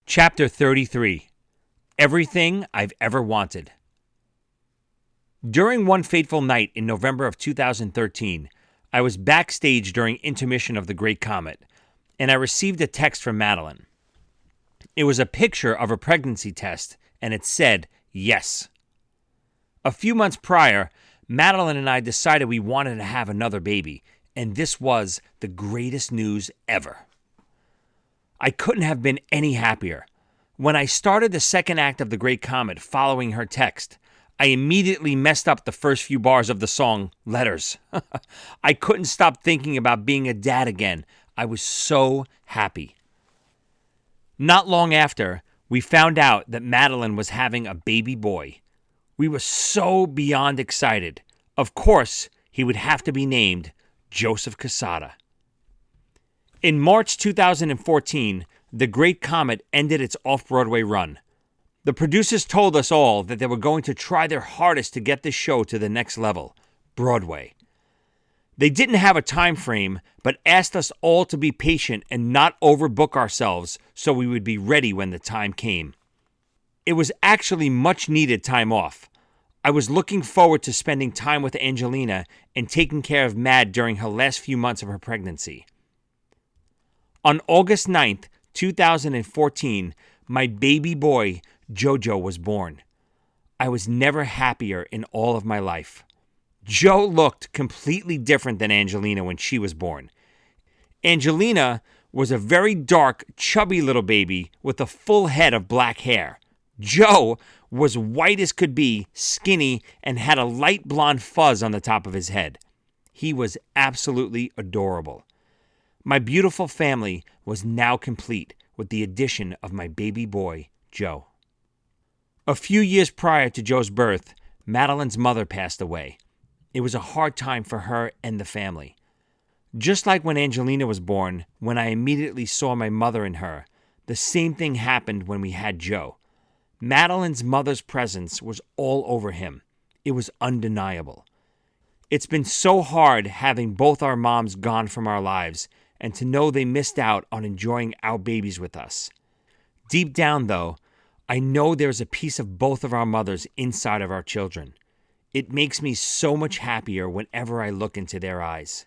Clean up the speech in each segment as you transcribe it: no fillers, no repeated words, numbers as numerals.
Chapter 33. Everything I've Ever Wanted. During one fateful night in November of 2013, I was backstage during intermission of The Great Comet, and I received a text from Madeline. It was a picture of a pregnancy test, and it said, yes. A few months prior, Madeline and I decided we wanted to have another baby, and this was the greatest news ever. I couldn't have been any happier. When I started the second act of The Great Comet following her text, I immediately messed up the first few bars of the song, Letters. I couldn't stop thinking about being a dad again. I was so happy. Not long after, we found out that Madeline was having a baby boy. We were so beyond excited. Of course, he would have to be named Joseph Cassata. In March 2014, The Great Comet ended its off-Broadway run. The producers told us all that they were going to try their hardest to get this show to the next level, Broadway. They didn't have a time frame, but asked us all to be patient and not overbook ourselves so we would be ready when the time came. It was actually much needed time off. I was looking forward to spending time with Angelina and taking care of Mad during her last few months of her pregnancy. On August 9th, 2014, my baby boy, Jojo, was born. I was never happier in all of my life. Joe looked completely different than Angelina when she was born. Angelina was a very dark, chubby little baby with a full head of black hair. Joe was white as could be, skinny, and had a light blonde fuzz on the top of his head. He was absolutely adorable. My beautiful family was now complete with the addition of my baby boy, Joe. A few years prior to Joe's birth, Madeline's mother passed away. It was a hard time for her and the family. Just like when Angelina was born, when I immediately saw my mother in her, the same thing happened when we had Joe. Madeline's mother's presence was all over him. It was undeniable. It's been so hard having both our moms gone from our lives, and to know they missed out on enjoying our babies with us. Deep down, though, I know there's a piece of both of our mothers inside of our children. It makes me so much happier whenever I look into their eyes.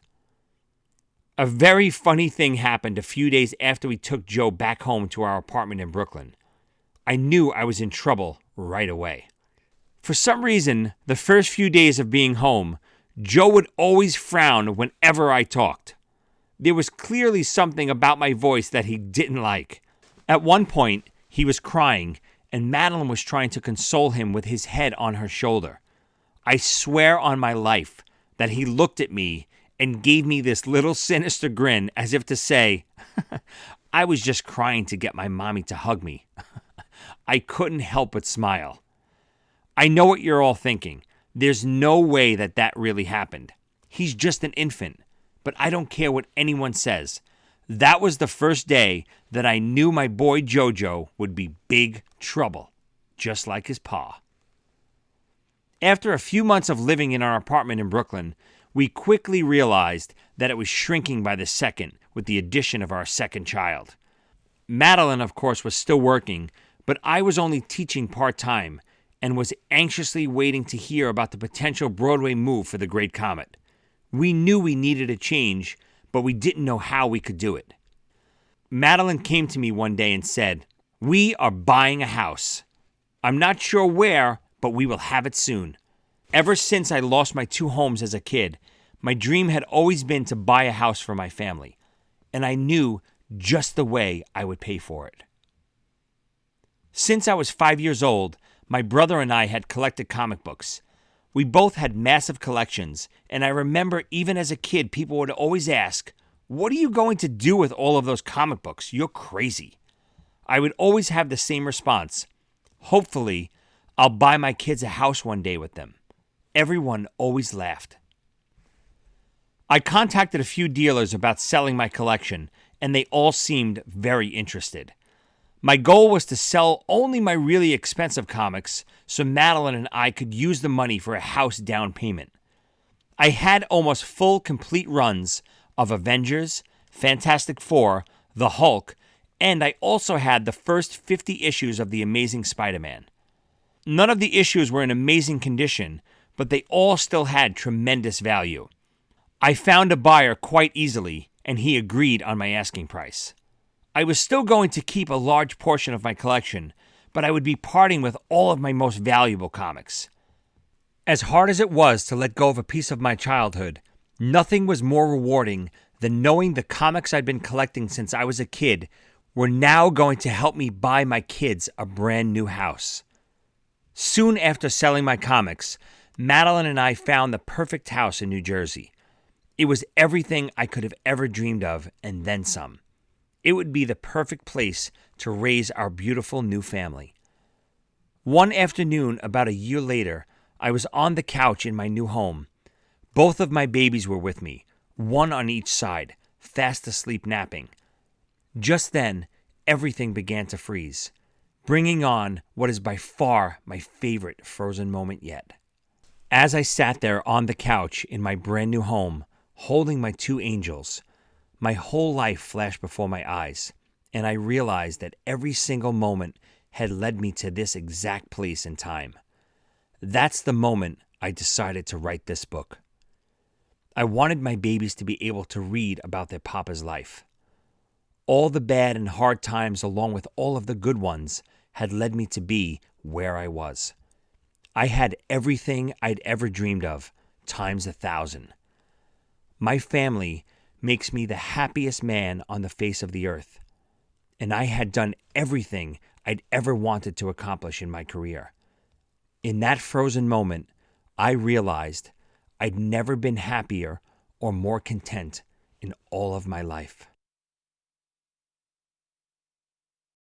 A very funny thing happened a few days after we took Joe back home to our apartment in Brooklyn. I knew I was in trouble right away. For some reason, the first few days of being home, Joe would always frown whenever I talked. There was clearly something about my voice that he didn't like. At one point, he was crying, and Madeline was trying to console him with his head on her shoulder. I swear on my life that he looked at me and gave me this little sinister grin as if to say, I was just crying to get my mommy to hug me. I couldn't help but smile. I know what you're all thinking. There's no way that really happened. He's just an infant. But I don't care what anyone says. That was the first day that I knew my boy Jojo would be big trouble, just like his pa. After a few months of living in our apartment in Brooklyn, we quickly realized that it was shrinking by the second with the addition of our second child. Madeline, of course, was still working, but I was only teaching part-time and was anxiously waiting to hear about the potential Broadway move for The Great Comet. We knew we needed a change, but we didn't know how we could do it. Madeline came to me one day and said, "We are buying a house. I'm not sure where, but we will have it soon." Ever since I lost my two homes as a kid, my dream had always been to buy a house for my family, and I knew just the way I would pay for it. Since I was 5 years old, my brother and I had collected comic books. We both had massive collections, and I remember even as a kid, people would always ask, "What are you going to do with all of those comic books? You're crazy." I would always have the same response. Hopefully, I'll buy my kids a house one day with them. Everyone always laughed. I contacted a few dealers about selling my collection, and they all seemed very interested. My goal was to sell only my really expensive comics so Madeline and I could use the money for a house down payment. I had almost full complete runs of Avengers, Fantastic Four, The Hulk, And I also had the first 50 issues of The Amazing Spider-Man. None of the issues were in amazing condition, but they all still had tremendous value. I found a buyer quite easily, and he agreed on my asking price. I was still going to keep a large portion of my collection, but I would be parting with all of my most valuable comics. As hard as it was to let go of a piece of my childhood, nothing was more rewarding than knowing the comics I'd been collecting since I was a kid were now going to help me buy my kids a brand new house. Soon after selling my comics, Madeline and I found the perfect house in New Jersey. It was everything I could have ever dreamed of, and then some. It would be the perfect place to raise our beautiful new family. One afternoon, about a year later, I was on the couch in my new home. Both of my babies were with me, one on each side, fast asleep napping. Just then, everything began to freeze, bringing on what is by far my favorite frozen moment yet. As I sat there on the couch in my brand new home, holding my two angels, my whole life flashed before my eyes, and I realized that every single moment had led me to this exact place in time. That's the moment I decided to write this book. I wanted my babies to be able to read about their papa's life. All the bad and hard times, along with all of the good ones, had led me to be where I was. I had everything I'd ever dreamed of, times 1,000. My family makes me the happiest man on the face of the earth, and I had done everything I'd ever wanted to accomplish in my career. In that frozen moment, I realized I'd never been happier or more content in all of my life.